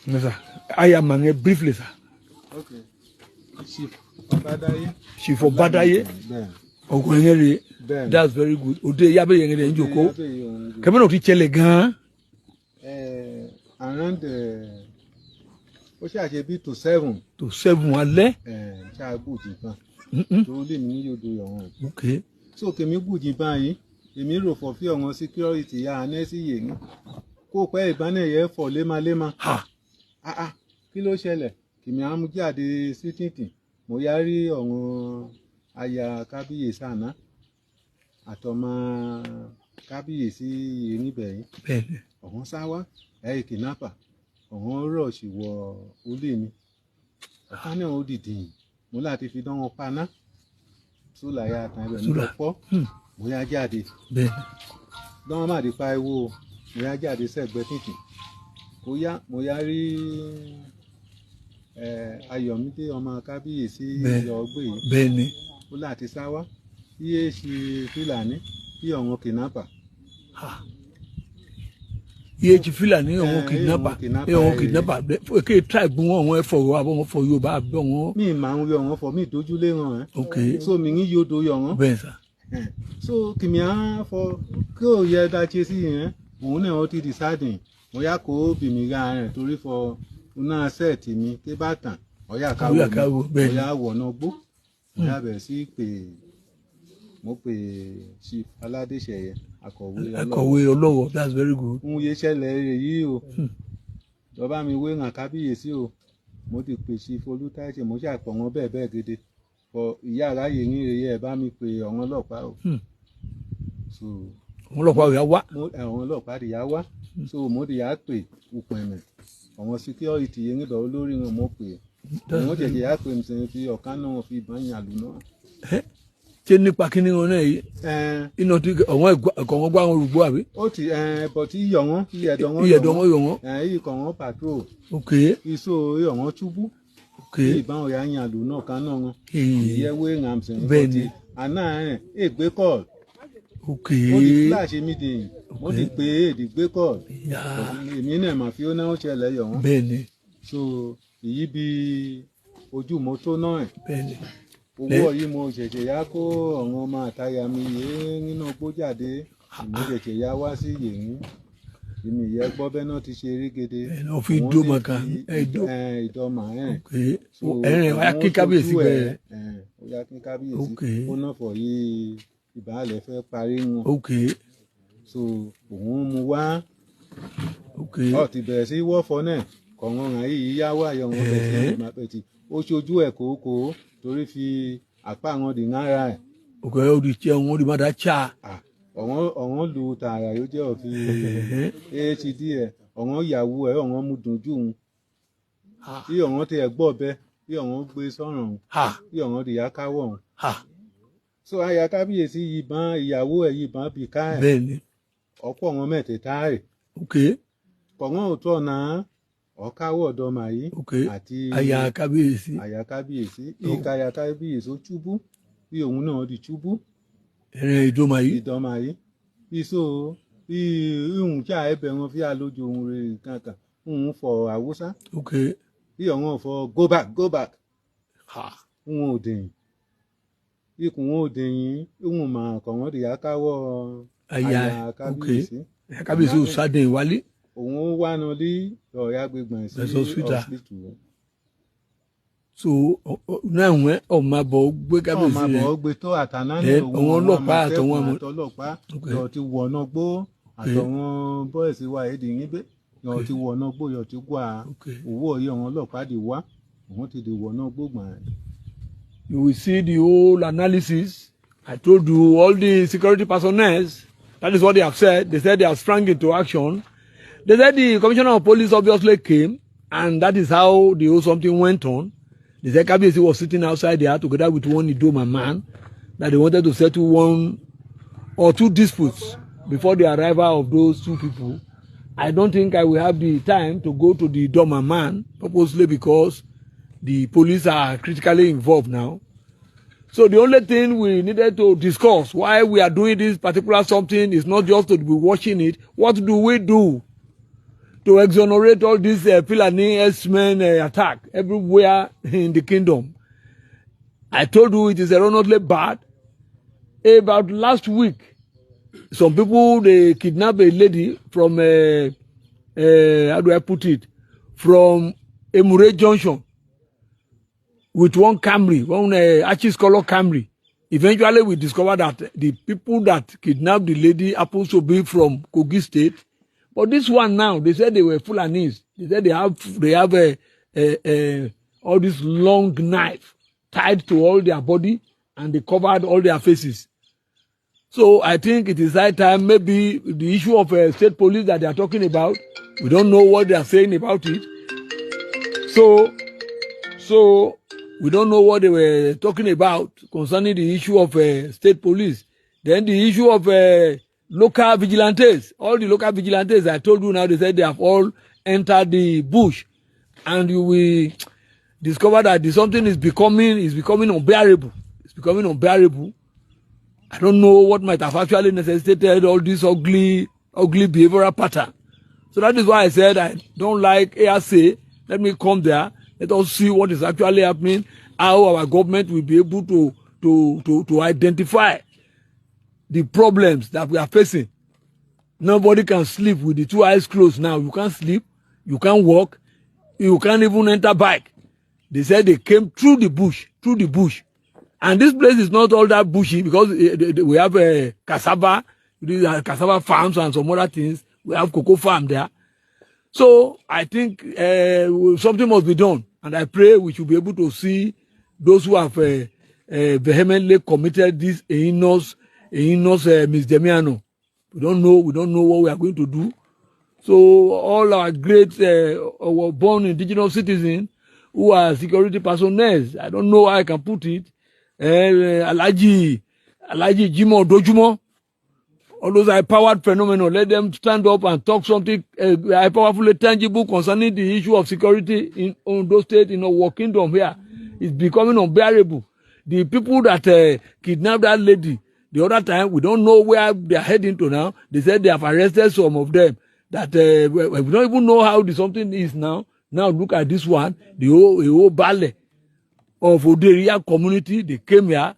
Yes, sir. I am a briefly, sir. Okay. Chief Obadaye. Chief Obadaye. Ogwengere. That's very good. Ode yabe yengere njoko. Kame no ti chele gan. Around ó ṣàṣe bí to 7. To 7 alẹ́. Ṣá gbùjì kan. Tó lè ní yodo yọ̀wọ̀n. Okay. So kèmí gbùjì báyìí, èmi rò fọ̀ fí ọ̀wọ́n security ya anẹ́sí yèmí. Kó pẹ́ ìbánẹ̀yẹ fọ̀ lémaléma. Kí ló ṣẹlẹ̀? Kìmí àmú jáde sí títì. Mo yá rí ọ̀wọ́n aya kábíyèsí àná. Àtọmọ kábíyèsí níbẹ̀ yìí. Bẹ́ẹ̀ni. Ọ̀wọ́n sá wá, kidnapper. Ọ̀wọ́n rọ̀ṣì wọ olé mi. Ọ̀ká náà ó dìdì. Mo láti fi dán wọn paná. Sólà ya àtàn ẹbẹ̀ mi lọ́pọ̀. Mo yá jáde. Bẹ́ẹ̀ni. Dán má di pariwo. Mo yá jáde sẹ́gbẹ́ títì. Mo yá rí Ayọ̀mídé ọmọ kábíyèsí ọgbẹ́ yìí. Bẹ́ẹ̀ni. Ó láti sá wá. Iye ṣe Fúlàní bí ọ̀wọ́n kidnapper. Iye ṣe Fúlàní ọ̀wọ́n kidnapper. Ọ̀wọ́n kidnapper. Èké tribe wọn fọ̀rọ̀ àbọ̀ wọn fọ Yorùbá àbọ̀ wọn. Mi máa ń yọ wọn fọ mi dójúlé hàn. Okay. So mi ń yodo yọ wọn. Bẹ́ẹ̀ sà. So kìmí á fọ kí ò yẹ dáṣe sí yẹn. Òun náà ó ti decide. Mo yá kó bìmíra rẹ̀ torí fọ una sẹ́ẹ̀tì mi ké bá tàn. Ọ̀yà káwọ́ mi. Mo yá wọ̀nà gbó. Mo yá bẹ̀rẹ̀ sí pé mo pè Chief Aládéṣẹ̀yẹ akọ̀wé ọlọ́wọ̀. That's very good. Ń yé ṣẹlẹ̀ èyí o. Lọ́ba mi wé hàn kábíyèsí o. Mo ti pè Chief Olútáìṣe mo ṣàpọ̀ wọn bẹ́ẹ̀ gidi. Fọ ìyá aráyè ní ìrẹyẹ ẹ̀ bá mi pè ọ̀wọ́n ọlọ́pàá o. So àwọn ọlọ́pàá yà wá. Àwọn ọlọ́pàá yà wá. So mo di yà pè Upẹ̀mẹ̀. Àwọn security yẹn níbẹ̀ olórí wọn mo pè. Àwọn jẹ̀jẹ̀ yà pè mi sẹ́yìn fi ọ̀kan náà fi ìbọn yàn lù náà. Ṣé nípa kíní wọn náà yìí? Iná tí ọ̀wọ́n ẹ̀kọ́ wọn gbá wọn rúgbó àbí? Ó ti bọ̀ tí iyọ̀ wọn iyẹ̀dọ̀ wọn yọ̀ wọ́n. Iyì kọ̀ wọ́n patrol. Okay. Iṣó iyọ̀ wọn túbú. Okay. Ìbọn ọ̀yà yàn lù náà kan náà wọn. Ìyẹ́wé Ramsey. Bẹ́ẹ̀ni. Àná ègbé call. Okay. Mo ti flash meeting. Mo ti pè èdìgbé call. Èmi náà mà fi ó náà ṣẹlẹ̀ yọ̀ wọ́n. Bẹ́ẹ̀ni. So èyí bí ojú mọ́tò náà. Bẹ́ẹ̀ni. Owó yìí mo ṣẹ̀ṣẹ̀ yá kó àwọn ọmọ àtayà mi yé nínú gbójáde. Mo ṣẹ̀ṣẹ̀ yá wá sí yèyín. Èmi yẹ gbọ́ bẹ́ẹ̀ náà ti ṣe erégede. Wọ́n fi dómà kan. Ìdọ́mà ẹ̀rìn wáyà kí kábíyèsí bẹ̀rẹ̀. Ó yá kí kábíyèsí. Ó náà fọ̀ yìí ìbálẹ̀ fẹ́ parí wọn. So òun mú wá. Ó ti bẹ̀rẹ̀ sí wọ́fọ́ náà. Kọ̀ọ̀ràn ràn yìí yá wá yọ wọn bẹ̀rẹ̀ sí máa pẹ̀tì. Ó ṣojú ẹ̀ kòókòó torí fi àpá àwọn di náírà ẹ̀. Òkè ó di tí wọn ó di má dá chá. Ọ̀wọ́n lu tààrà yóò jẹ́ òfin AHD ẹ̀. Ọ̀wọ́n ìyàwó ẹ̀ ọ̀wọ́n mú dùn jù ún. Bí ọ̀wọ́n ti ẹ̀ gbọ́ bẹ́ bí ọ̀wọ́n gbé sọ́ràn ún. Bí ọ̀wọ́n di yá káwọ̀ ún. So aya kábíyèsí yìnbọn ìyàwó ẹ̀ yìnbọn bí ká ẹ̀. Bẹ́ẹ̀ni. Ọ̀pọ̀ wọn mẹ́tẹ̀ẹ̀ta rẹ̀. Kọ̀wọ́n ò tọ̀ náà. Ọ̀káwọ̀ ọ̀dọ́ màyí àti aya kábíyèsí. Ìka aya kábíyèsí ó túbú bí òun náà di túbú. Ẹ̀rẹ̀ ìdọ́mà yìí. Iṣó ìhùn tí a ẹbẹ̀ wọn fi àlójò ohun rẹ̀ kankan ń fọ Haúsá. Bí ọ̀wọ́n fọ go back. Ń ò dẹ̀yìn. Ikùn wọn ò dẹ̀yìn ìhùn mà kọ̀ wọ́n di akáwọ̀ aya kábíyèsí. Kábíyèsí ò sádẹ̀ ìwálé. Òun wá nà lé ọ̀rẹ́ agbègbè sí hospital. So náà wọ́n ọmọ àbọ̀ gbé kábíyèsí rẹ̀. Ọmọ àbọ̀ gbé tó àtàná ní òun ọlọ́pàá àtọwọ́n ọlọ́pàá yọ̀ ti wọ̀nà gbó àtọwọ́n bọ́ọ̀sì wa èdè yín bẹ́ yọ̀ ti wọ̀nà gbó yọ̀ ti gbà owó ọ̀yẹ́ àwọn ọlọ́pàá di wá òun ti di wọ̀nà gbó gbà. You will see the whole analysis. I told you all the security personnel, that is what they have said. They said they have sprung into action. They said the commissioner of police obviously came, and that is how the whole something went on. They said Kabiyesi was sitting outside there together with one Idoma man, that they wanted to settle one or two disputes before the arrival of those two people. I don't think I will have the time to go to the Idoma man, purposely because the police are critically involved now. So the only thing we needed to discuss why we are doing this particular something is not just to be watching it. What do we do to exonerate all this Fulani S-men attack everywhere in the kingdom. I told you it is erroneously bad. About last week, some people, they kidnapped a lady from, how do I put it, from Emure Junction with one Camry, one Archie's color Camry. Eventually, we discovered that the people that kidnapped the lady happens to be from Kogi State. But this one now, they said they were Fulanis. They said they have all this long knife tied to all their body, and they covered all their faces. So I think it is high time, maybe the issue of state police that they are talking about, we don't know what they are saying about it. So we don't know what they were talking about concerning the issue of state police. Then the issue of local vigilantes. All the local vigilantes, I told you now, they said they have all entered the bush. And you will discover that something is becoming unbearable. It's becoming unbearable. I don't know what might have actually necessitated all this ugly behavioral pattern. So that is why I said I don't like ASA. Let me come there. Let us see what is actually happening, how our government will be able to identify the problems that we are facing. Nobody can sleep with the two eyes closed now. You can't sleep, you can't walk, you can't even enter bike. They said they came through the bush. And this place is not all that bushy because we have cassava farms and some other things. We have cocoa farm there. So I think something must be done. And I pray we should be able to see those who have vehemently committed this heinous misdemeanor. We don't know what we are going to do. So all our great born indigenous citizens who are security personnel, I don't know how I can put it, Alaji Jimo Dojumo, all those high-powered phenomena, let them stand up and talk something powerfully tangible concerning the issue of security in Ondo State, in our kingdom here. It's becoming unbearable. The people that kidnapped that lady the other time, we don't know where they are heading to now. They said they have arrested some of them. That we don't even know how the something is now. Now look at this one, the whole ballet of Oderia community. They came here